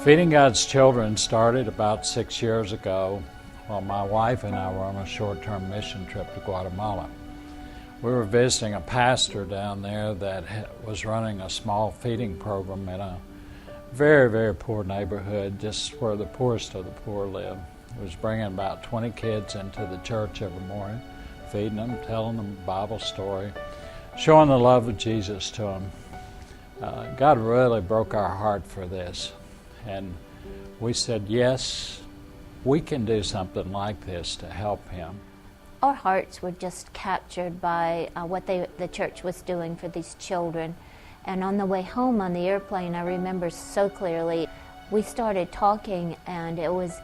Feeding God's Children started about 6 years ago while my wife and I were on a short-term mission trip to Guatemala. We were visiting a pastor down there that was running a small feeding program in a very, very poor neighborhood, just where the poorest of the poor live. He was bringing about 20 kids into the church every morning, feeding them, telling them a Bible story, showing the love of Jesus to them. God really broke our heart for this. And we said, yes, we can do something like this to help him. Our hearts were just captured by what the church was doing for these children. And on the way home on the airplane, I remember so clearly, we started talking, and it was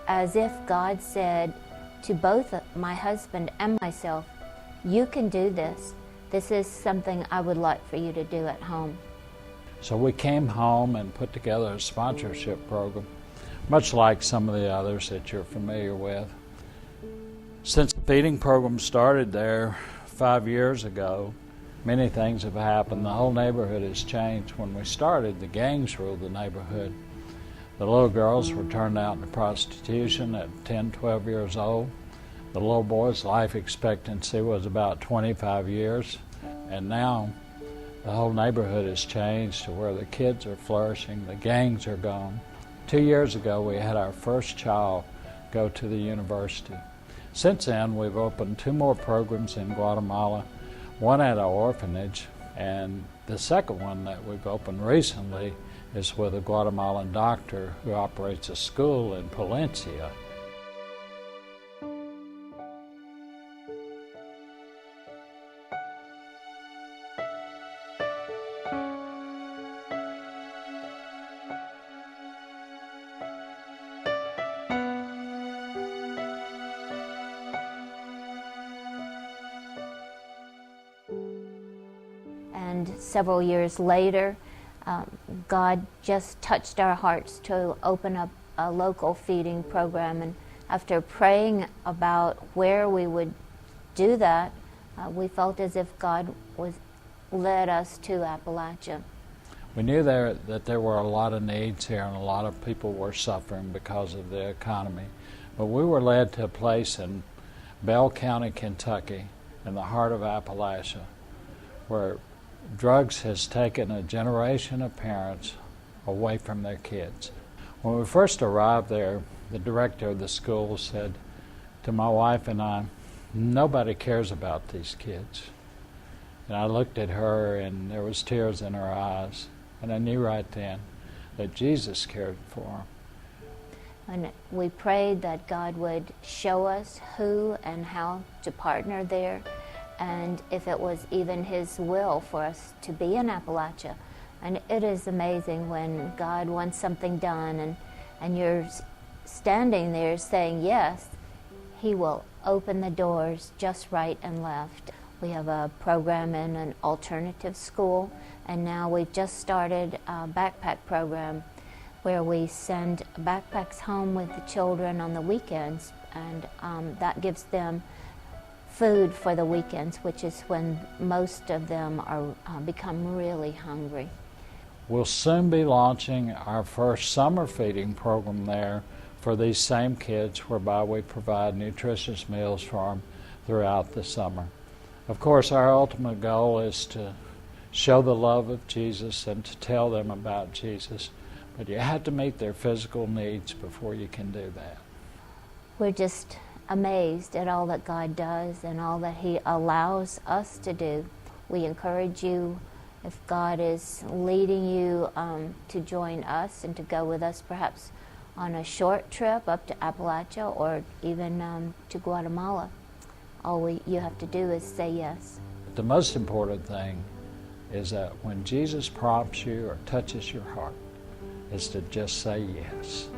as if God said to both my husband and myself, you can do this. This is something I would like for you to do at home. So we came home and put together a sponsorship program, much like some of the others that you're familiar with. Since the feeding program started there 5 years ago, many things have happened. The whole neighborhood has changed. When we started, the gangs ruled the neighborhood. The little girls were turned out into prostitution at 10, 12 years old. The little boys' life expectancy was about 25 years. And now the whole neighborhood has changed to where the kids are flourishing, the gangs are gone. 2 years ago, we had our first child go to the university. Since then, we've opened 2 more programs in Guatemala, one at our orphanage, and the second one that we've opened recently is with a Guatemalan doctor who operates a school in Palencia. And several years later, God just touched our hearts to open up a local feeding program. And after praying about where we would do that, we felt as if God led us to Appalachia. We knew that there were a lot of needs here and a lot of people were suffering because of the economy. But we were led to a place in Bell County, Kentucky, in the heart of Appalachia, where drugs has taken a generation of parents away from their kids. When we first arrived there, the director of the school said to my wife and I, nobody cares about these kids. And I looked at her and there was tears in her eyes. And I knew right then that Jesus cared for them. And we prayed that God would show us who and how to partner there, and if it was even His will for us to be in Appalachia. And it is amazing when God wants something done and you're standing there saying yes, He will open the doors just right and left. We have a program in an alternative school, and now we've just started a backpack program where we send backpacks home with the children on the weekends, and that gives them food for the weekends, which is when most of them are become really hungry. We'll soon be launching our first summer feeding program there for these same kids, whereby we provide nutritious meals for them throughout the summer. Of course, our ultimate goal is to show the love of Jesus and to tell them about Jesus, but you have to meet their physical needs before you can do that. We're just amazed at all that God does and all that He allows us to do. We encourage you, if God is leading you to join us and to go with us perhaps on a short trip up to Appalachia or even to Guatemala. All you have to do is say yes. The most important thing is that when Jesus prompts you or touches your heart, is to just say yes.